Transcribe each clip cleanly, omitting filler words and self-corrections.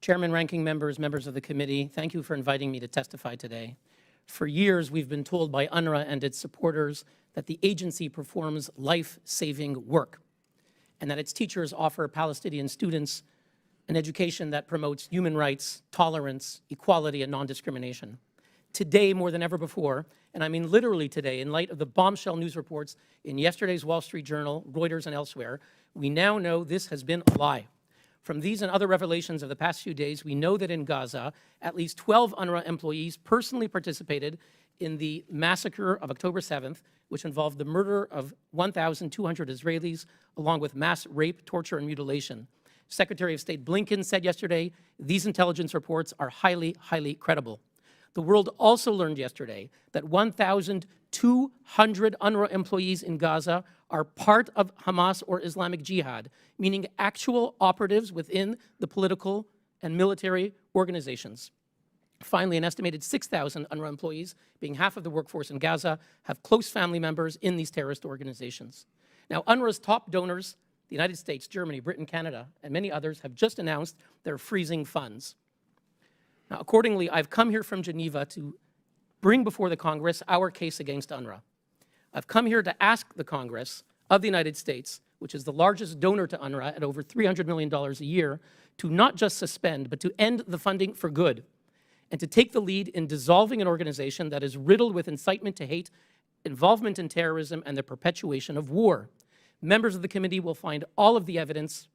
Chairman, ranking members, members of the committee, thank you for inviting me to testify today. For years, we've been told by UNRWA and its supporters that the agency performs life-saving work and that its teachers offer Palestinian students an education that promotes human rights, tolerance, equality, and non-discrimination. Today, more than ever before, and I mean literally today, in light of the bombshell news reports in yesterday's Wall Street Journal, Reuters, and elsewhere, we now know this has been a lie. From these and other revelations of the past few days, we know that in Gaza, at least 12 UNRWA employees personally participated in the massacre of October 7th, which involved the murder of 1,200 Israelis, along with mass rape, torture, and mutilation. Secretary of State Blinken said yesterday, these intelligence reports are highly, highly credible. The world also learned yesterday that 1,200 UNRWA employees in Gaza are part of Hamas or Islamic Jihad, meaning actual operatives within the political and military organizations. Finally, an estimated 6,000 UNRWA employees, being half of the workforce in Gaza, have close family members in these terrorist organizations. Now, UNRWA's top donors, the United States, Germany, Britain, Canada, and many others, have just announced they're freezing funds. Now, accordingly, I've come here from Geneva to bring before the Congress our case against UNRWA. I've come here to ask the Congress of the United States, which is the largest donor to UNRWA at over $300 million a year, to not just suspend, but to end the funding for good, and to take the lead in dissolving an organization that is riddled with incitement to hate, involvement in terrorism, and the perpetuation of war. Members of the committee will find all of the evidence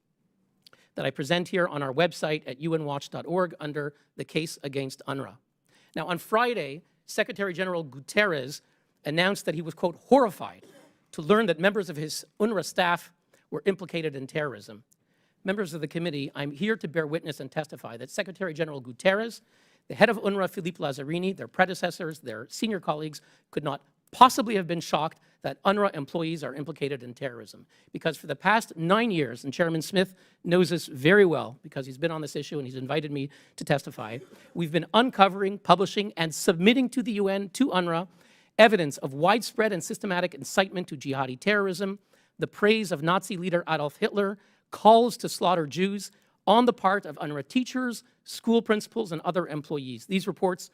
that I present here on our website at unwatch.org under the case against UNRWA. Now, on Friday, Secretary General Guterres announced that he was, quote, horrified to learn that members of his UNRWA staff were implicated in terrorism. Members of the committee, I'm here to bear witness and testify that Secretary General Guterres, the head of UNRWA, Philippe Lazzarini, their predecessors, their senior colleagues, could not possibly have been shocked that UNRWA employees are implicated in terrorism. Because for the past 9 years, and Chairman Smith knows this very well because he's been on this issue and he's invited me to testify, we've been uncovering, publishing, and submitting to the UN, to UNRWA, evidence of widespread and systematic incitement to jihadi terrorism, the praise of Nazi leader Adolf Hitler, calls to slaughter Jews on the part of UNRWA teachers, school principals, and other employees. These reports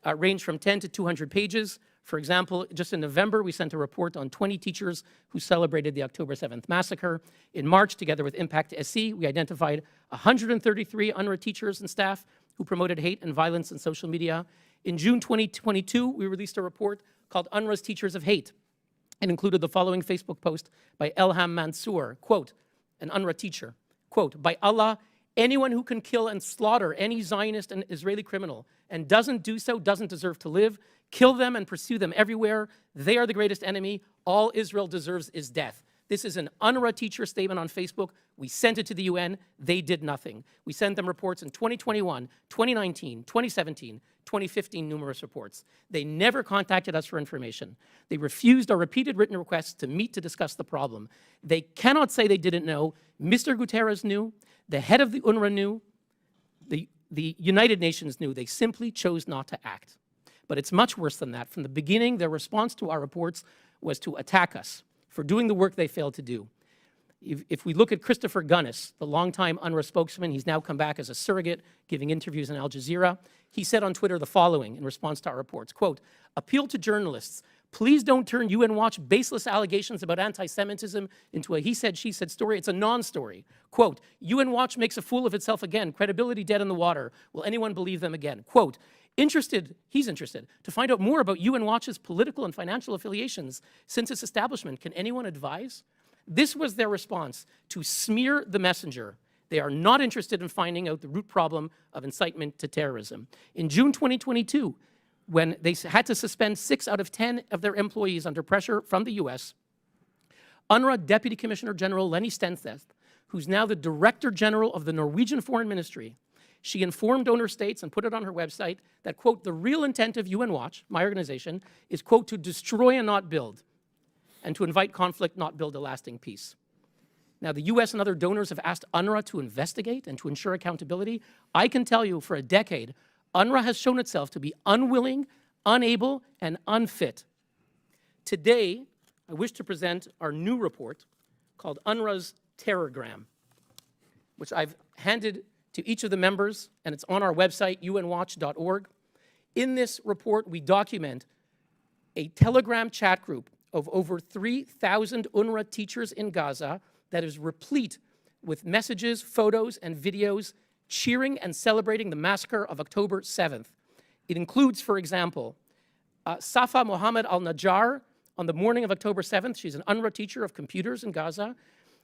range from 10 to 200 pages. For example, just in November, we sent a report on 20 teachers who celebrated the October 7th massacre. In March, together with Impact SE, we identified 133 UNRWA teachers and staff who promoted hate and violence in social media. In June 2022, we released a report called UNRWA's Teachers of Hate and included the following Facebook post by Elham Mansour, quote, an UNRWA teacher, quote, by Allah, anyone who can kill and slaughter any Zionist and Israeli criminal and doesn't do so doesn't deserve to live. Kill them and pursue them everywhere. They are the greatest enemy. All Israel deserves is death. This is an UNRWA teacher statement on Facebook. We sent it to the UN. They did nothing. We sent them reports in 2021, 2019, 2017, 2015, numerous reports. They never contacted us for information. They refused our repeated written requests to meet to discuss the problem. They cannot say they didn't know. Mr. Guterres knew. The head of the UNRWA knew. The United Nations knew. They simply chose not to act. But it's much worse than that. From the beginning, their response to our reports was to attack us for doing the work they failed to do. If we look at Christopher Gunnis, the longtime UNRWA spokesman, he's now come back as a surrogate, giving interviews on Al Jazeera. He said on Twitter the following in response to our reports, quote, appeal to journalists, please don't turn UN Watch baseless allegations about anti-Semitism into a he said, she said story. It's a non-story. Quote, UN Watch makes a fool of itself again, credibility dead in the water. Will anyone believe them again? Quote, he's interested to find out more about UN Watch's political and financial affiliations since its establishment. Can anyone advise? This was their response to smear the messenger. They are not interested in finding out the root problem of incitement to terrorism. In June 2022, when they had to suspend 6 out of 10 of their employees under pressure from the US, UNRWA Deputy Commissioner General Lenny Stensteth, who's now the Director General of the Norwegian Foreign Ministry, she informed donor states and put it on her website that, quote, the real intent of UN Watch, my organization, is, quote, to destroy and not build, and to invite conflict, not build a lasting peace. Now, the US and other donors have asked UNRWA to investigate and to ensure accountability. I can tell you for a decade, UNRWA has shown itself to be unwilling, unable, and unfit. Today, I wish to present our new report called UNRWA's Terrorgram, which I've handed to each of the members, and it's on our website, unwatch.org. In this report, we document a Telegram chat group of over 3,000 UNRWA teachers in Gaza that is replete with messages, photos, and videos cheering and celebrating the massacre of October 7th. It includes, for example, Safa Mohammed al-Najjar on the morning of October 7th. She's an UNRWA teacher of computers in Gaza,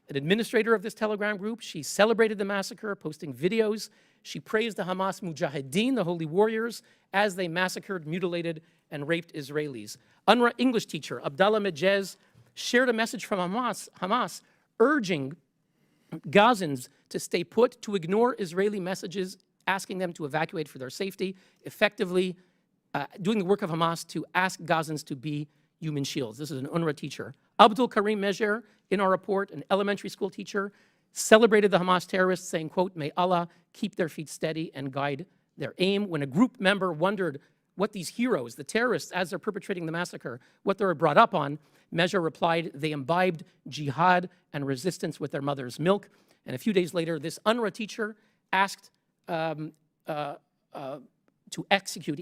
an administrator of this Telegram group. She celebrated the massacre, posting videos. She praised the Hamas Mujahideen, the holy warriors, as they massacred, mutilated, and raped Israelis. UNRWA English teacher Abdallah Mejez shared a message from Hamas urging Gazans to stay put, to ignore Israeli messages, asking them to evacuate for their safety, effectively doing the work of Hamas to ask Gazans to be human shields. This is an UNRWA teacher. Abdul Karim Mejer, in our report, an elementary school teacher, celebrated the Hamas terrorists, saying, quote, "May Allah keep their feet steady and guide their aim." When a group member wondered what these heroes, the terrorists, as they're perpetrating the massacre, what they were brought up on, Mejer replied, they imbibed jihad and resistance with their mother's milk. And a few days later, this UNRWA teacher asked he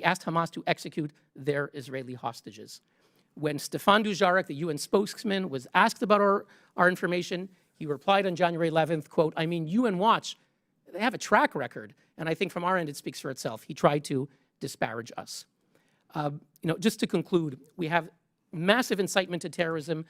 asked Hamas to execute their Israeli hostages. When Stefan Dujarric, the UN spokesman, was asked about our information, he replied on January 11th, quote, I mean, UN Watch, they have a track record. And I think from our end, it speaks for itself. He tried to disparage us. Just to conclude, we have massive incitement to terrorism.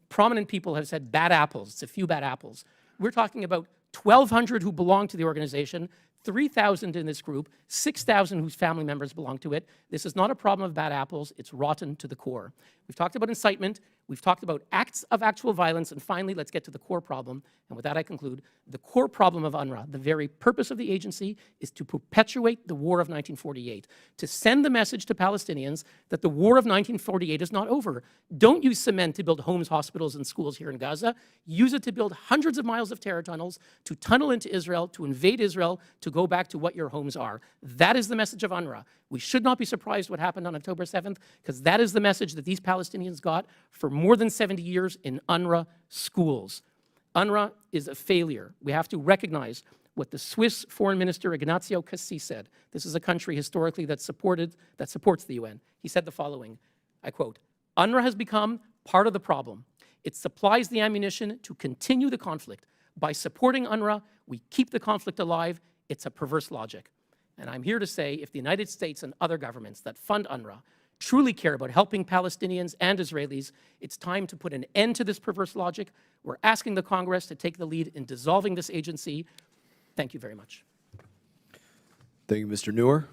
Prominent people have said bad apples. It's a few bad apples. We're talking about 1,200 who belong to the organization, 3,000 in this group, 6,000 whose family members belong to it. This is not a problem of bad apples. It's rotten to the core. We've talked about incitement. We've talked about acts of actual violence. And finally, let's get to the core problem. And with that, I conclude. The core problem of UNRWA, the very purpose of the agency, is to perpetuate the war of 1948, to send the message to Palestinians that the war of 1948 is not over. Don't use cement to build homes, hospitals, and schools here in Gaza. Use it to build hundreds of miles of terror tunnels, to tunnel into Israel, to invade Israel, to go back to what your homes are. That is the message of UNRWA. We should not be surprised what happened on October 7th, because that is the message that these Palestinians got for more than 70 years in UNRWA schools. UNRWA is a failure. We have to recognize what the Swiss Foreign Minister Ignazio Cassis said. This is a country historically that supports the UN. He said the following, I quote, UNRWA has become part of the problem. It supplies the ammunition to continue the conflict. By supporting UNRWA, we keep the conflict alive. It's a perverse logic. And I'm here to say, if the United States and other governments that fund UNRWA truly care about helping Palestinians and Israelis, it's time to put an end to this perverse logic. We're asking the Congress to take the lead in dissolving this agency. Thank you very much. Thank you, Mr. Neuer.